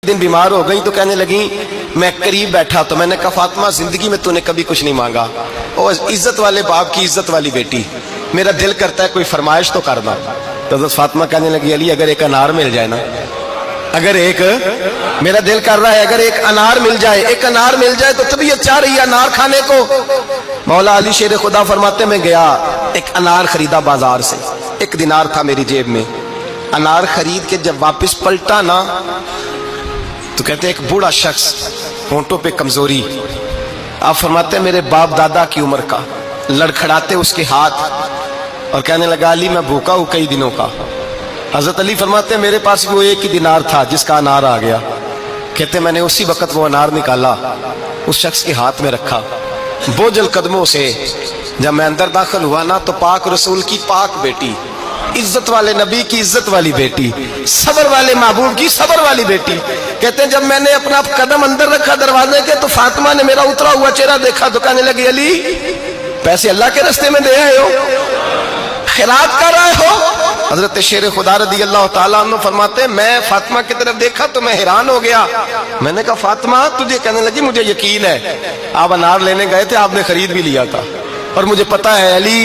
दिन बीमार हो गई तो कहने लगी, मैं करीब बैठा तो मैंने कहा फातिमा जिंदगी में तूने कभी कुछ नहीं मांगा, और इज्जत वाले बाप की इज्जत वाली बेटी, मेरा दिल करता है कोई फरमाइश तो करना। तो हज़रत फातिमा कहने लगी, अली अगर एक अनार मिल जाए ना, अगर एक, मेरा दिल कर रहा है अगर एक अनार मिल जाए, एक अनार मिल जाए तो तबीयत चाह रही है अनार खाने को। मौला अली शेर खुदा फरमाते, मैं गया एक अनार खरीदा बाजार से, 1 दिनार था मेरी जेब में। अनार खरीद के जब वापस पलटा ना तो कहते एक बूढ़ा शख्स, होंठों पे कमजोरी, आप फरमाते मेरे बाप दादा की उम्र का, लड़खड़ाते उसके हाथ और कहने लगा, अली मैं भूखा हूं कई दिनों का। हजरत अली फरमाते मेरे पास वो 1 ही दिनार था जिसका अनार आ गया। कहते मैंने उसी वक्त वो अनार निकाला, उस शख्स के हाथ में रखा, बोझल कदमों से जब मैं अंदर दाखिल हुआ ना तो पाक रसूल की पाक बेटी, इज्जत वाले नबी की इज्जत वाली बेटी, सबर वाले महबूब की सबर वाली बेटी। कहते हैं जब मैंने अपना कदम अंदर रखा दरवाजे के तो फातिमा ने मेरा उतरा हुआ चेहरा देखा तो कहने लगी, अली पैसे अल्लाह के रास्ते में दे आए हो, खैरात कर रहे हो। हजरत शेर खुदा रदी अल्लाह ताला अन्हु फरमाते मैं फातिमा की तरफ देखा तो मैं हैरान हो गया। मैंने कहा फातिमा तुझे, कहने लगी मुझे यकीन है आप अनार लेने गए थे, आपने खरीद भी लिया था, और मुझे पता है अली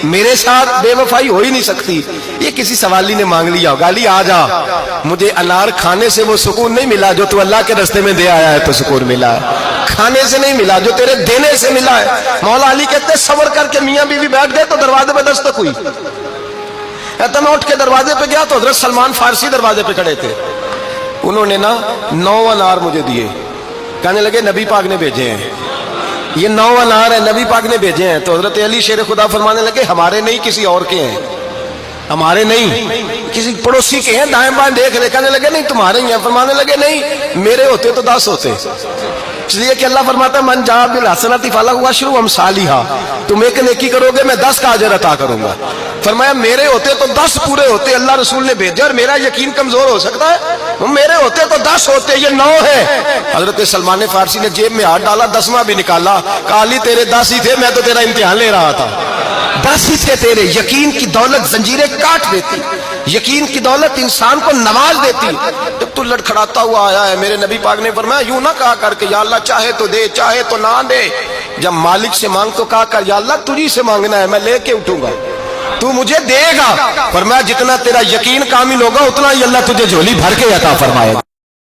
मेरे साथ बेवफाई हो ही नहीं सकती। ये किसी सवाली ने मांग लिया होगा, अली आ जा, मुझे अनार खाने से वो सुकून नहीं मिला जो तू अल्लाह के रास्ते में दे आया है तो सुकून मिला है, खाने से नहीं मिला जो तेरे देने से मिला है। मौला अली कहते सबर करके मियां बीवी बैठ गए तो दरवाजे पे दस्तक हुई। मैं उठ के दरवाजे पे गया तो हजरत सलमान फारसी दरवाजे पे खड़े थे। उन्होंने ना 9 अनार मुझे दिए, कहने लगे नबी पाक ने भेजे हैं, ये 9 अनार है नबी पाक ने भेजे हैं। तो हजरत अली शेर खुदा फरमाने लगे हमारे नहीं किसी और के हैं, हमारे नहीं किसी पड़ोसी के हैं, दाएं बाएं देख रहे। कहने लगे नहीं तुम्हारे ही हैं। फरमाने लगे नहीं मेरे होते तो 10 होते, इसलिए कि अल्लाह फरमाता है मन जा बिल हसनति फलहु अशरु अमसालिहा, तुम एक नेकी करोगे मैं 10 का अजर अता करूंगा। फरमाया मेरे होते तो 10 पूरे होते, अल्लाह रसूल ने भेजा और मेरा यकीन कमजोर हो सकता है, मेरे होते तो 10 होते, ये 9 है। हजरत सलमान फारसी ने जेब में हाथ डाला, 10वां भी निकाला, कहा अली तेरे 10 ही थे, मैं तो तेरा इम्तिहान ले रहा था, 10 ही थे तेरे। यकीन की दौलत जंजीरें काट देती, यकीन की दौलत इंसान को नवाज देती। जब तू लड़खड़ाता हुआ आया है, मेरे नबी पाक ने फरमाया यूं ना कहा करके या अल्लाह चाहे तो दे चाहे तो ना दे, जब मालिक से मांग तो कहा कर या अल्लाह तुझी से मांगना है, मैं लेके उठूंगा, तू मुझे देगा। फरमाया जितना तेरा यकीन कामिल होगा उतना ही अल्लाह तुझे झोली भर के अता फरमाएगा।